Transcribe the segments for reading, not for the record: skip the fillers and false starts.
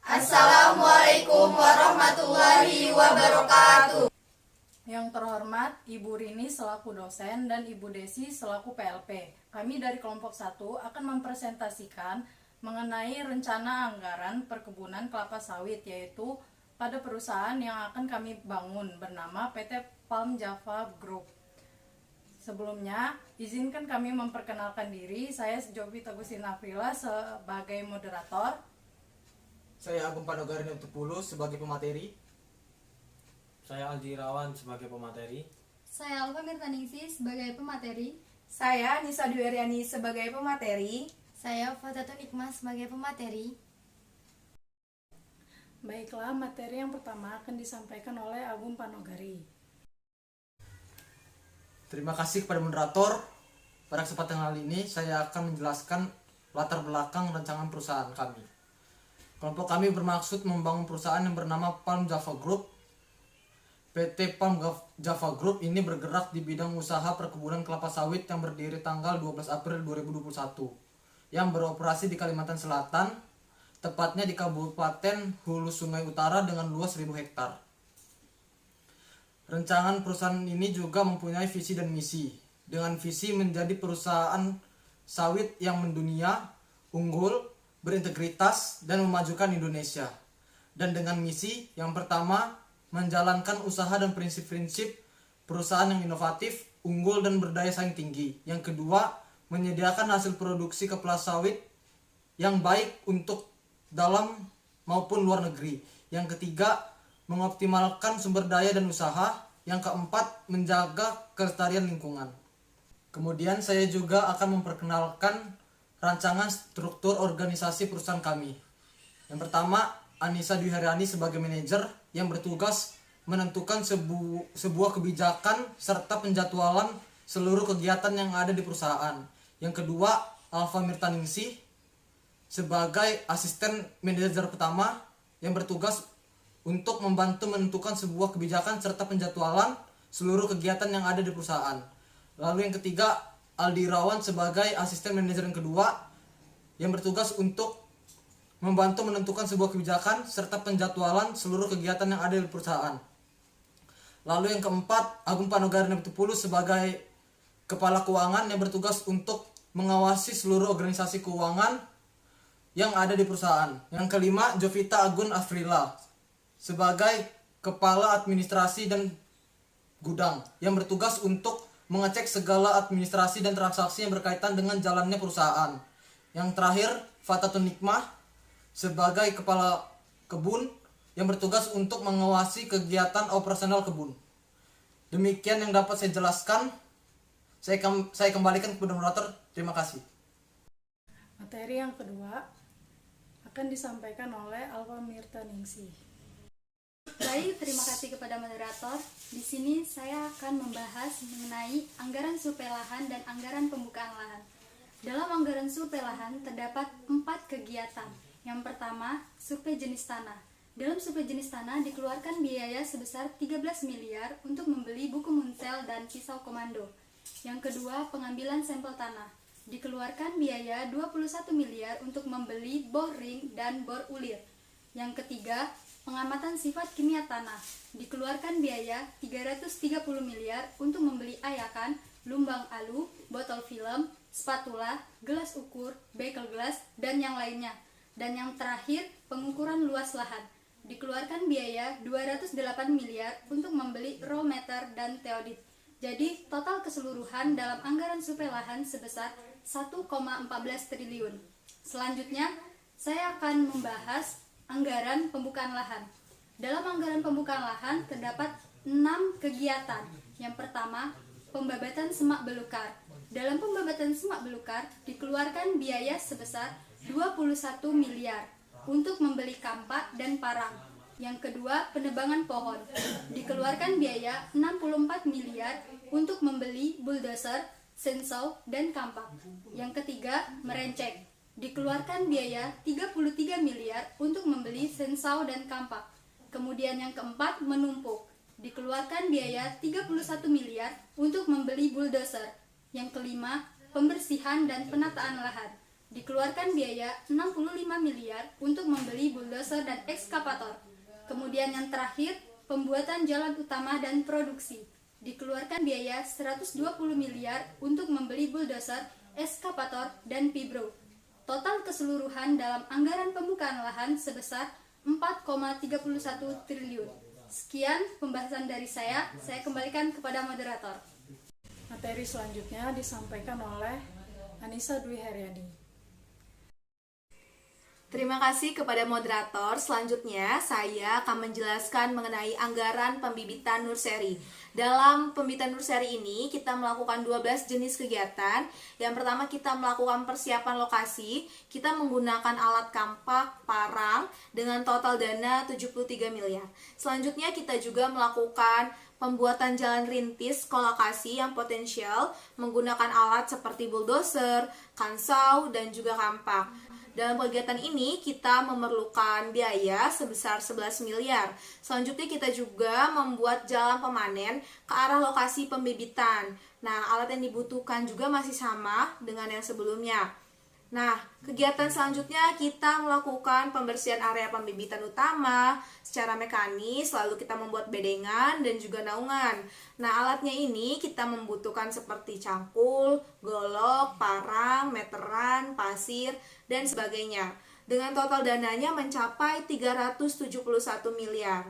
Assalamualaikum warahmatullahi wabarakatuh. Yang terhormat Ibu Rini selaku dosen dan Ibu Desi selaku PLP. Kami dari kelompok 1 akan mempresentasikan mengenai rencana anggaran perkebunan kelapa sawit, yaitu pada perusahaan yang akan kami bangun bernama PT Palm Java Group. Sebelumnya, izinkan kami memperkenalkan diri. Saya Jovita Agustina Aprila sebagai moderator. Saya Agung Panogarin Utupulu sebagai pemateri. Saya Aldi Irawan sebagai pemateri. Saya Alfa Mirtaningsih sebagai pemateri. Saya Nisa Dwiaryani sebagai pemateri. Saya Fatatun Nikmah sebagai pemateri. Baiklah, materi yang pertama akan disampaikan oleh Agung Panogari. Terima kasih kepada moderator. Pada kesempatan kali ini saya akan menjelaskan latar belakang rancangan perusahaan kami. Kelompok kami bermaksud membangun perusahaan yang bernama Palm Java Group. PT Palm Java Group ini bergerak di bidang usaha perkebunan kelapa sawit yang berdiri tanggal 12 April 2021 yang beroperasi di Kalimantan Selatan, tepatnya di Kabupaten Hulu Sungai Utara dengan luas 1000 hektar. Rancangan perusahaan ini juga mempunyai visi dan misi, dengan visi menjadi perusahaan sawit yang mendunia, unggul, berintegritas, dan memajukan Indonesia. Dan dengan misi yang pertama, menjalankan usaha dan prinsip-prinsip perusahaan yang inovatif, unggul, dan berdaya saing tinggi. Yang kedua, menyediakan hasil produksi kelapa sawit yang baik untuk dalam maupun luar negeri. Yang ketiga, mengoptimalkan sumber daya dan usaha. Yang keempat, menjaga kelestarian lingkungan. Kemudian saya juga akan memperkenalkan rancangan struktur organisasi perusahaan kami. Yang pertama, Anissa Dwiaryani sebagai manajer yang bertugas menentukan sebuah kebijakan serta penjadwalan seluruh kegiatan yang ada di perusahaan. Yang kedua, Alfa Mirtaningsih sebagai asisten manajer pertama yang bertugas untuk membantu menentukan sebuah kebijakan serta penjadwalan seluruh kegiatan yang ada di perusahaan. Lalu yang ketiga, Aldi Irawan sebagai asisten manajer yang kedua yang bertugas untuk membantu menentukan sebuah kebijakan serta penjadwalan seluruh kegiatan yang ada di perusahaan. Lalu yang keempat, Agung Panogarin Utupulu sebagai kepala keuangan yang bertugas untuk mengawasi seluruh organisasi keuangan yang ada di perusahaan. Yang kelima, Jovita Agun Afrila sebagai kepala administrasi dan gudang yang bertugas untuk mengecek segala administrasi dan transaksi yang berkaitan dengan jalannya perusahaan. Yang terakhir, Fatatun Nikmah sebagai kepala kebun yang bertugas untuk mengawasi kegiatan operasional kebun. Demikian yang dapat saya jelaskan. Saya kembalikan kepada moderator. Terima kasih. Materi yang kedua akan disampaikan oleh Alfa Mirtaningsih. Baik, terima kasih kepada moderator. Di sini saya akan membahas mengenai anggaran survei lahan dan anggaran pembukaan lahan. Dalam anggaran survei lahan terdapat 4 kegiatan. Yang pertama, survei jenis tanah. Dalam survei jenis tanah dikeluarkan biaya sebesar 13 miliar untuk membeli buku munsel dan pisau komando. Yang kedua, pengambilan sampel tanah. Dikeluarkan biaya 21 miliar untuk membeli bor ring dan bor ulir. Yang ketiga, pengamatan sifat kimia tanah. Dikeluarkan biaya 330 miliar untuk membeli ayakan, lumbang alu, botol film, spatula, gelas ukur, bekel gelas, dan yang lainnya. Dan yang terakhir, pengukuran luas lahan. Dikeluarkan biaya 208 miliar untuk membeli roll meter dan teodit. Jadi, total keseluruhan dalam anggaran survei lahan sebesar 1,14 triliun. Selanjutnya, saya akan membahas anggaran pembukaan lahan. Dalam anggaran pembukaan lahan terdapat 6 kegiatan. Yang pertama, pembabatan semak belukar. Dalam pembabatan semak belukar dikeluarkan biaya sebesar 21 miliar untuk membeli kampak dan parang. Yang kedua, penebangan pohon. Dikeluarkan biaya 64 miliar untuk membeli bulldozer, sensau, dan kampak. Yang ketiga, merenceng. Dikeluarkan biaya 33 miliar untuk membeli sensau dan kampak. Kemudian yang keempat, menumpuk. Dikeluarkan biaya 31 miliar untuk membeli bulldozer. Yang kelima, pembersihan dan penataan lahan. Dikeluarkan biaya 65 miliar untuk membeli bulldozer dan ekskavator. Kemudian yang terakhir, pembuatan jalan utama dan produksi. Dikeluarkan biaya 120 miliar untuk membeli bulldozer, ekskavator, dan pibro. Total keseluruhan dalam anggaran pembukaan lahan sebesar 4,31 triliun. Sekian pembahasan dari saya kembalikan kepada moderator. Materi selanjutnya disampaikan oleh Anissa Dwi Haryadi. Terima kasih kepada moderator. Selanjutnya, saya akan menjelaskan mengenai anggaran pembibitan nursery. Dalam pembibitan nursery ini, kita melakukan 12 jenis kegiatan. Yang pertama, kita melakukan persiapan lokasi. Kita menggunakan alat kampak, parang, dengan total dana 73 miliar. Selanjutnya, kita juga melakukan pembuatan jalan rintis ke lokasi yang potensial menggunakan alat seperti bulldozer, kansau, dan juga kampak. Dalam kegiatan ini kita memerlukan biaya sebesar 11 miliar. Selanjutnya kita juga membuat jalan pemanen ke arah lokasi pembibitan. Nah, alat yang dibutuhkan juga masih sama dengan yang sebelumnya. Nah, kegiatan selanjutnya kita melakukan pembersihan area pembibitan utama secara mekanis, lalu kita membuat bedengan dan juga naungan. Nah, alatnya ini kita membutuhkan seperti cangkul, golok, parang, meteran, pasir, dan sebagainya. Dengan total dananya mencapai 371 miliar.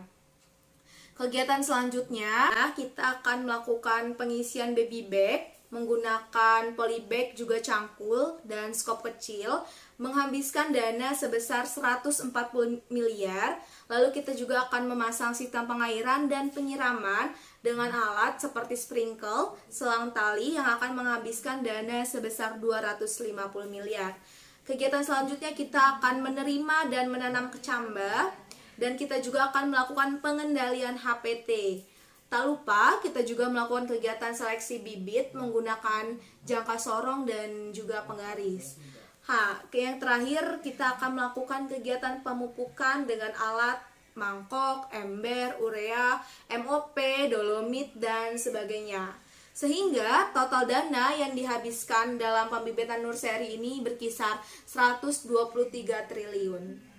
Kegiatan selanjutnya, kita akan melakukan pengisian baby bag menggunakan polybag juga cangkul dan skop kecil, menghabiskan dana sebesar 140 miliar. Lalu kita juga akan memasang sistem pengairan dan penyiraman dengan alat seperti sprinkle, selang tali yang akan menghabiskan dana sebesar 250 miliar. Kegiatan selanjutnya kita akan menerima dan menanam kecambah, dan kita juga akan melakukan pengendalian HPT. Tak lupa kita juga melakukan kegiatan seleksi bibit menggunakan jangka sorong dan juga penggaris. Yang terakhir kita akan melakukan kegiatan pemupukan dengan alat mangkok, ember, urea, MOP, dolomit, dan sebagainya. Sehingga total dana yang dihabiskan dalam pembibitan nursery ini berkisar 123 triliun.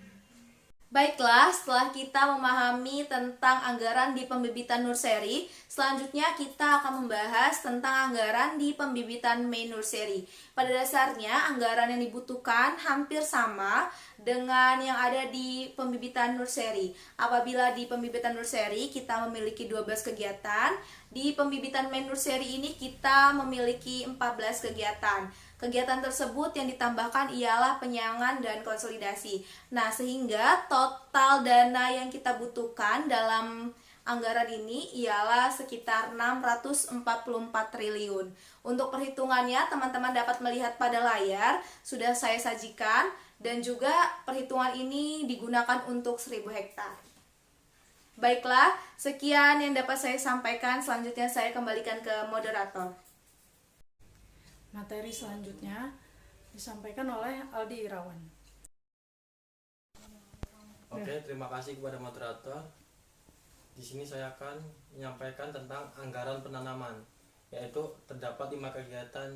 Baiklah, setelah kita memahami tentang anggaran di pembibitan nursery, selanjutnya kita akan membahas tentang anggaran di pembibitan main nursery. Pada dasarnya, anggaran yang dibutuhkan hampir sama dengan yang ada di pembibitan nursery. Apabila di pembibitan nursery kita memiliki 12 kegiatan, di pembibitan main nursery ini kita memiliki 14 kegiatan. Kegiatan tersebut yang ditambahkan ialah penyangan dan konsolidasi. Nah, sehingga total dana yang kita butuhkan dalam anggaran ini ialah sekitar 644 triliun. Untuk perhitungannya, teman-teman dapat melihat pada layar, sudah saya sajikan, dan juga perhitungan ini digunakan untuk 1000 hektar. Baiklah, sekian yang dapat saya sampaikan. Selanjutnya saya kembalikan ke moderator. Materi selanjutnya disampaikan oleh Aldi Irawan. Oke, terima kasih kepada moderator. Di sini saya akan menyampaikan tentang anggaran penanaman, yaitu terdapat 5 kegiatan.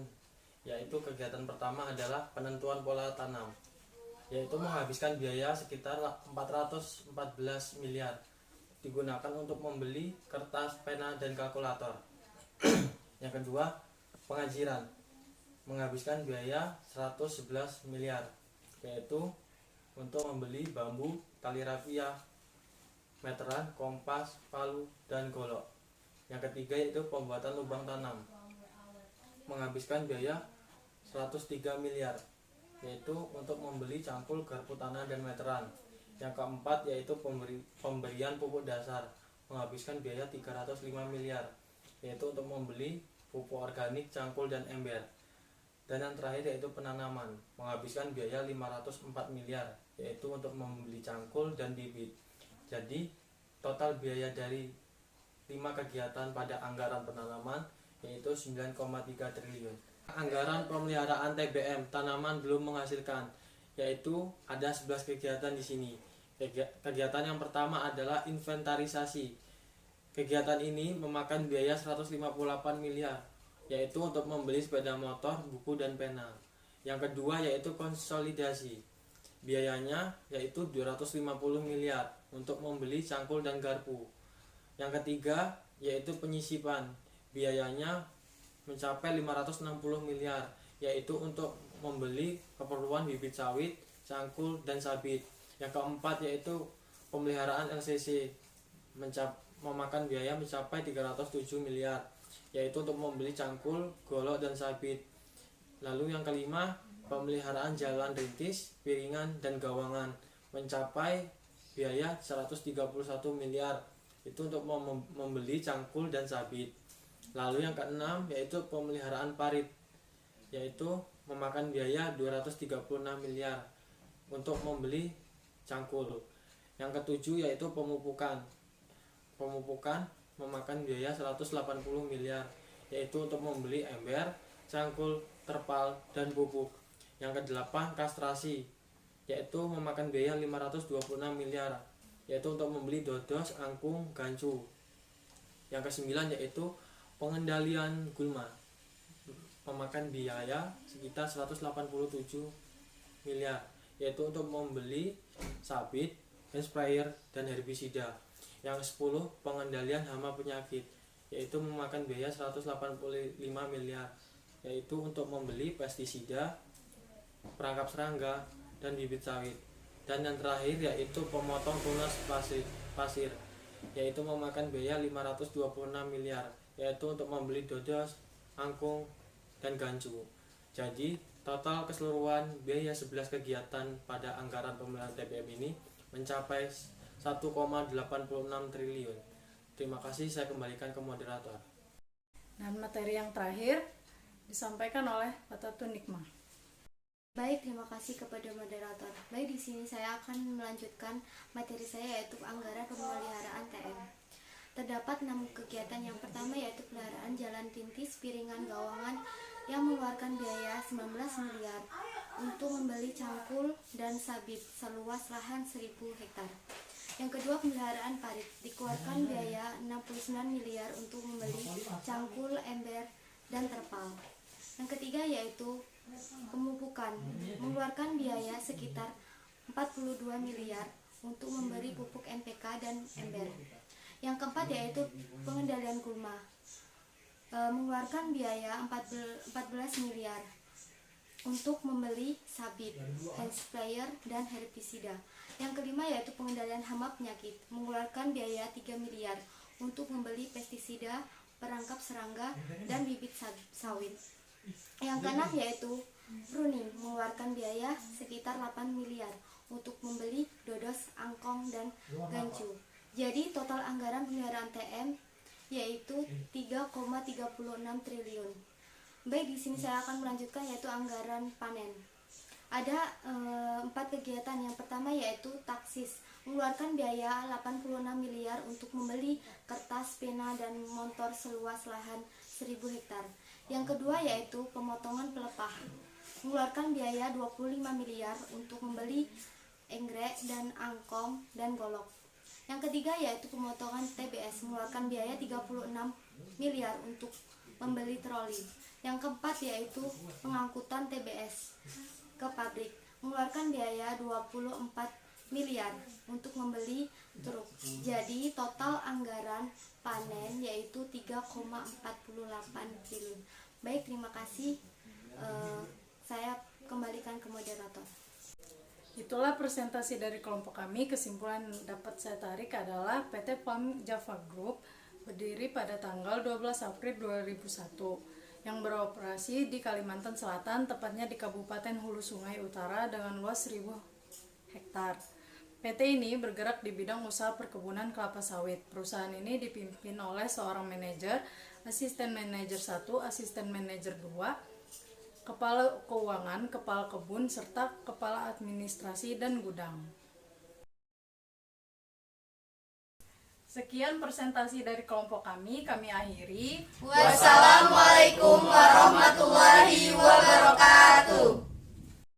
Yaitu kegiatan pertama adalah penentuan pola tanam, yaitu menghabiskan biaya sekitar 414 miliar, digunakan untuk membeli kertas, pena, dan kalkulator. Yang kedua, pengajiran, menghabiskan biaya 111 miliar, yaitu untuk membeli bambu, tali rafia, meteran, kompas, palu, dan golok. Yang ketiga yaitu pembuatan lubang tanam, menghabiskan biaya 103 miliar, yaitu untuk membeli cangkul, garpu tanah, dan meteran. Yang keempat yaitu pemberian pupuk dasar, menghabiskan biaya 305 miliar, yaitu untuk membeli pupuk organik, cangkul, dan ember. Dan yang terakhir yaitu penanaman, menghabiskan biaya 504 miliar, yaitu untuk membeli cangkul dan bibit. Jadi total biaya dari 5 kegiatan pada anggaran penanaman yaitu 9,3 triliun. Anggaran pemeliharaan TBM, tanaman belum menghasilkan, yaitu ada 11 kegiatan di sini. Kegiatan yang pertama adalah inventarisasi. Kegiatan ini memakan biaya 158 miliar, yaitu untuk membeli sepeda motor, buku, dan pena. Yang kedua yaitu konsolidasi. Biayanya yaitu 250 miliar untuk membeli cangkul dan garpu. Yang ketiga yaitu penyisipan. Biayanya mencapai 560 miliar yaitu untuk membeli keperluan bibit sawit, cangkul, dan sabit. Yang keempat yaitu pemeliharaan LCC memakan biaya mencapai 307 miliar yaitu untuk membeli cangkul, golok, dan sabit. Lalu yang kelima, pemeliharaan jalan rintis, piringan, dan gawangan mencapai biaya 131 miliar itu untuk membeli cangkul dan sabit. Lalu yang keenam yaitu pemeliharaan parit yaitu memakan biaya 236 miliar untuk membeli cangkul. Yang ketujuh yaitu pemupukan. Pemupukan memakan biaya 180 miliar yaitu untuk membeli ember, cangkul, terpal, dan pupuk. Yang kedelapan kastrasi yaitu memakan biaya 526 miliar yaitu untuk membeli dodos, angkung, gancu. Yang kesembilan yaitu pengendalian gulma memakan biaya sekitar 187 miliar yaitu untuk membeli sabit, hand sprayer, dan herbisida. Yang 10 pengendalian hama penyakit yaitu memakan biaya 185 miliar yaitu untuk membeli pestisida, perangkap serangga, dan bibit sawit. Dan yang terakhir yaitu pemotong tunas pasir yaitu memakan biaya 526 miliar yaitu untuk membeli dodos, angkung, dan gancu. Jadi total keseluruhan biaya 11 kegiatan pada anggaran pemeliharaan TBM ini mencapai 1,86 triliun. Terima kasih, saya kembalikan ke moderator. Dan materi yang terakhir disampaikan oleh Pak Tatu Nikmah. Baik, terima kasih kepada moderator. Baik, di sini saya akan melanjutkan materi saya yaitu anggaran pemeliharaan TM. Terdapat 6 kegiatan. Yang pertama yaitu pemeliharaan jalan rintis, piringan, gawangan yang mengeluarkan biaya 19 miliar untuk membeli cangkul dan sabit seluas lahan 1000 hektar. Yang kedua, pemeliharaan parit dikeluarkan biaya 69 miliar untuk membeli cangkul, ember, dan terpal. Yang ketiga yaitu pemupukan, mengeluarkan biaya sekitar 42 miliar untuk membeli pupuk NPK dan ember. Yang keempat yaitu pengendalian gulma, mengeluarkan biaya 14 miliar untuk membeli sabit, hand sprayer, dan herbisida. Yang kelima yaitu pengendalian hama penyakit, mengeluarkan biaya 3 miliar untuk membeli pestisida, perangkap serangga, dan bibit sawit. Yang keenam yaitu pruning, mengeluarkan biaya sekitar 8 miliar untuk membeli dodos, angkong, dan gancu. Jadi total anggaran pemeliharaan TM yaitu 3,36 triliun. Baik, di sini saya akan melanjutkan yaitu anggaran panen. Ada 4 kegiatan. Yang pertama yaitu taksis, mengeluarkan biaya 86 miliar untuk membeli kertas, pena, dan motor seluas lahan 1000 hektar. Yang kedua yaitu pemotongan pelepah, mengeluarkan biaya 25 miliar untuk membeli enggrek dan angkong dan golok. Yang ketiga yaitu pemotongan TBS, mengeluarkan biaya 36 miliar untuk membeli troli. Yang keempat yaitu pengangkutan TBS ke pabrik, mengeluarkan biaya 24 miliar untuk membeli truk. Jadi total anggaran panen yaitu 3,48 triliun. Baik, terima kasih. Saya kembalikan ke moderator. Itulah presentasi dari kelompok kami. Kesimpulan dapat saya tarik adalah PT PAM Java Group berdiri pada tanggal 12 April 2001 yang beroperasi di Kalimantan Selatan, tepatnya di Kabupaten Hulu Sungai Utara dengan luas 1000 hektar. PT ini bergerak di bidang usaha perkebunan kelapa sawit. Perusahaan ini dipimpin oleh seorang manajer, asisten manajer 1, asisten manajer 2, kepala keuangan, kepala kebun, serta kepala administrasi dan gudang. Sekian presentasi dari kelompok kami akhiri. Wassalamualaikum warahmatullahi wabarakatuh.